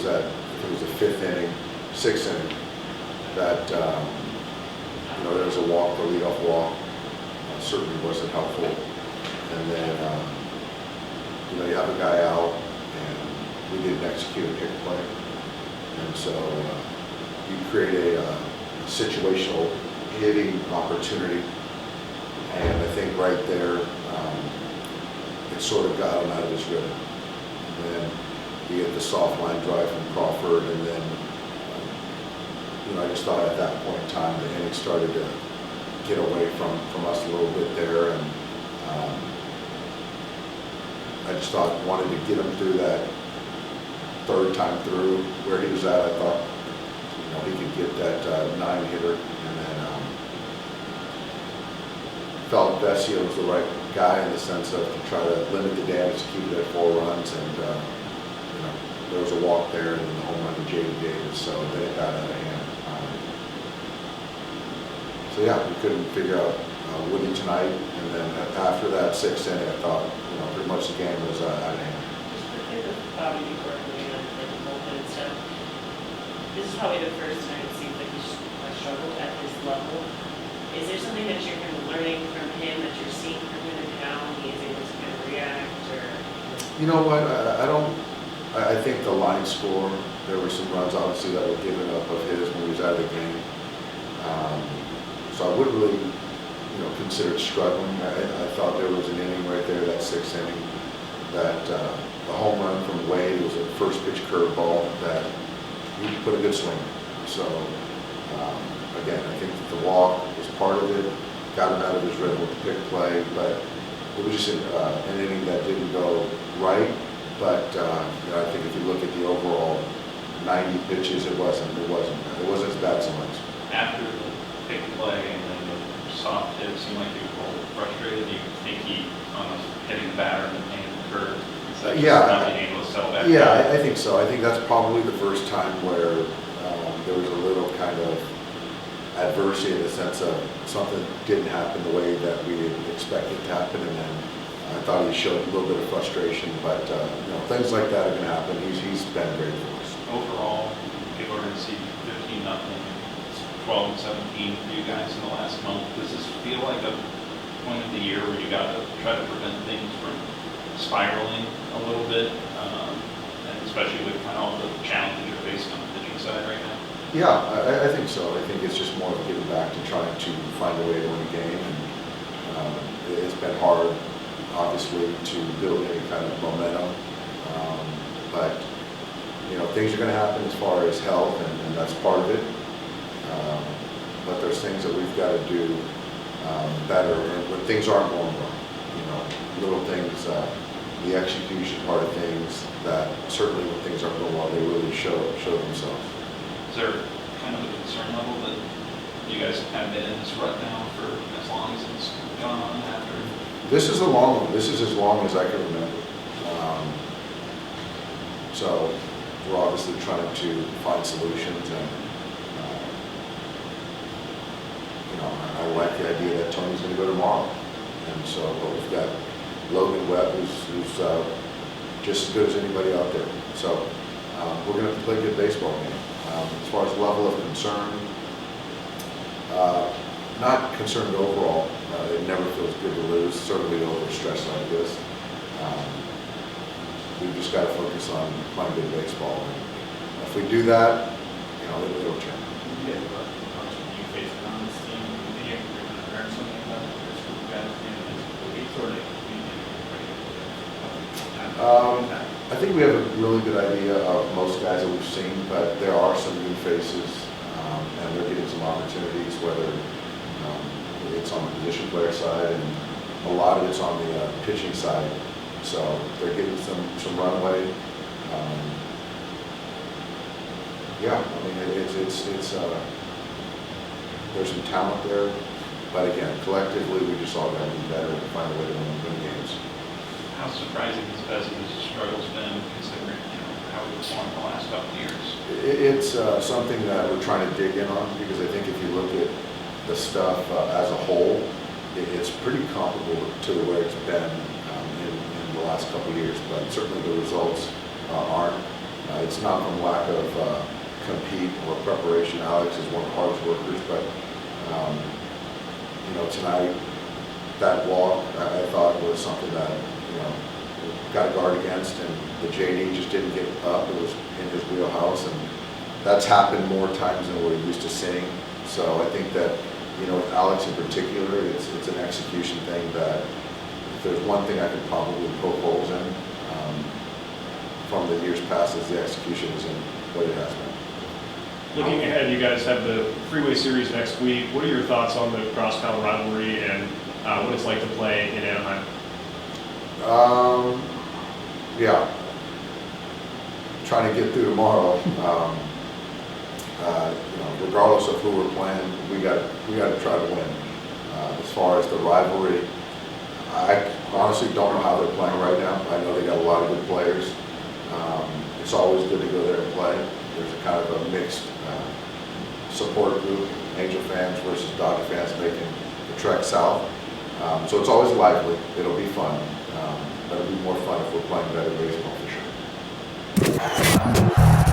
that, I think it was the fifth inning, sixth inning, that there was a walk, the leadoff walk, certainly wasn't helpful. And then you have a guy out, and we didn't execute a pick play, and so you create a situational hitting opportunity, and I think right there it sort of got him out of his rhythm. And then you get the soft line drive from Crawford, and then I just thought at that point in time the inning started to get away from us a little bit there, and I just wanted to get him through that third time through where he was at. I thought he could get that 9-hitter, and then felt Vesia was the right guy in the sense of to try to limit the damage, to keep it at 4 runs, and there was a walk there and the home run to J.D. Davis, so then it got out of hand. So yeah, we couldn't figure out winning tonight, and then after that 6th inning, I thought pretty much the game was out of hand. Just quickly with Bobby before moving on to the bullpen and stuff. This is probably the first time it seems like he's struggled at this level. Is there something that you're kind of learning from him, that you're seeing from him, and how he is able to kind of react? Or you know what? I think the line score, there were some runs obviously that were given up of his when he was out of the game. So I wouldn't really, consider it struggling. I thought there was an inning right there, that 6th inning, that the home run from Wade was a first pitch curveball that he put a good swing on. So again, I think that the walk was part of it, got him out of his rhythm with the pick play, but it was just an inning that didn't go right. But I think if you look at the overall 90 pitches, it wasn't as bad as much. After the pick play and then the soft hit, it seemed like he was a little frustrated. Do you think he almost hitting the batter and paying the curve instead of just not being able to settle back? Yeah, I think so. I think that's probably the first time where there was a little kind of adversity in the sense of something didn't happen the way that we had expected to happen, and then I thought he showed a little bit of frustration, but things like that are going to happen. He's been great for us. Overall, people are going to see 15-0, 12 and 17 for you guys in the last month. Does this feel like a point of the year where you got to try to prevent things from spiraling a little bit, and especially with kind of all the challenges you're facing on the pitching side right now? Yeah, I think so. I think it's just more of getting back to trying to find a way to win a game, and it's been hard, obviously, to build any kind of momentum, but things are going to happen as far as health, and that's part of it. But there's things that we've got to do better when things aren't going well. Little things, the execution part of things, that certainly when things aren't going well, they really show themselves. Is there kind of a concern level that you guys have kind of been in this rut now for as long as it's gone on after? This is a long one. This is as long as I can remember. So we're obviously trying to find solutions, and I like the idea that Tony's going to go tomorrow, and so but we've got Logan Webb who's just as good as anybody out there. So we're going to play a good baseball game. As far as level of concern, not concerned overall. It never feels good to lose, certainly over stress like this. We've just got to focus on playing good baseball. And if we do that, it'll turn. You guys have a bunch of new faces on this team. Do you think you're going to learn something about this group of guys I think we have a really good idea of most guys that we've seen, but there are some new faces, and they're getting some opportunities, whether it's on the position player side, and a lot of it's on the pitching side. So they're getting some runway. Yeah, I mean it's there's some talent there, but again, collectively we just all got to be better and find a way to win games. How surprising has Vezia's struggles been, considering how he performed the last couple of years? It's something that we're trying to dig in on, because I think if you look at the stuff as a whole, it's pretty comparable to where it's been in the last couple of years, but certainly the results aren't. It's it's not from lack of compete or preparation. Alex is one of the hardest workers, but, you know, tonight, that walk, I thought was something that, you know, got to guard against, and the JD just didn't get up. It was in his wheelhouse, and that's happened more times than we're used to seeing. So I think that, you know, with Alex in particular, it's an execution thing that if there's one thing I could probably poke holes in from the years past, is the execution isn't what it has been. Looking ahead, you guys have the Freeway Series next week. What are your thoughts on the crosstown rivalry and what it's like to play in Anaheim? Yeah. Trying to get through tomorrow. You know, regardless of who we're playing, we got to try to win. As far as the rivalry, I honestly don't know how they're playing right now. I know they got a lot of good players. It's always good to go there and play. There's a kind of a mixed support group, Angel fans versus Dodger fans making the trek south. So it's always lively. It'll be fun. But it'll be more fun if we're playing better baseball for sure.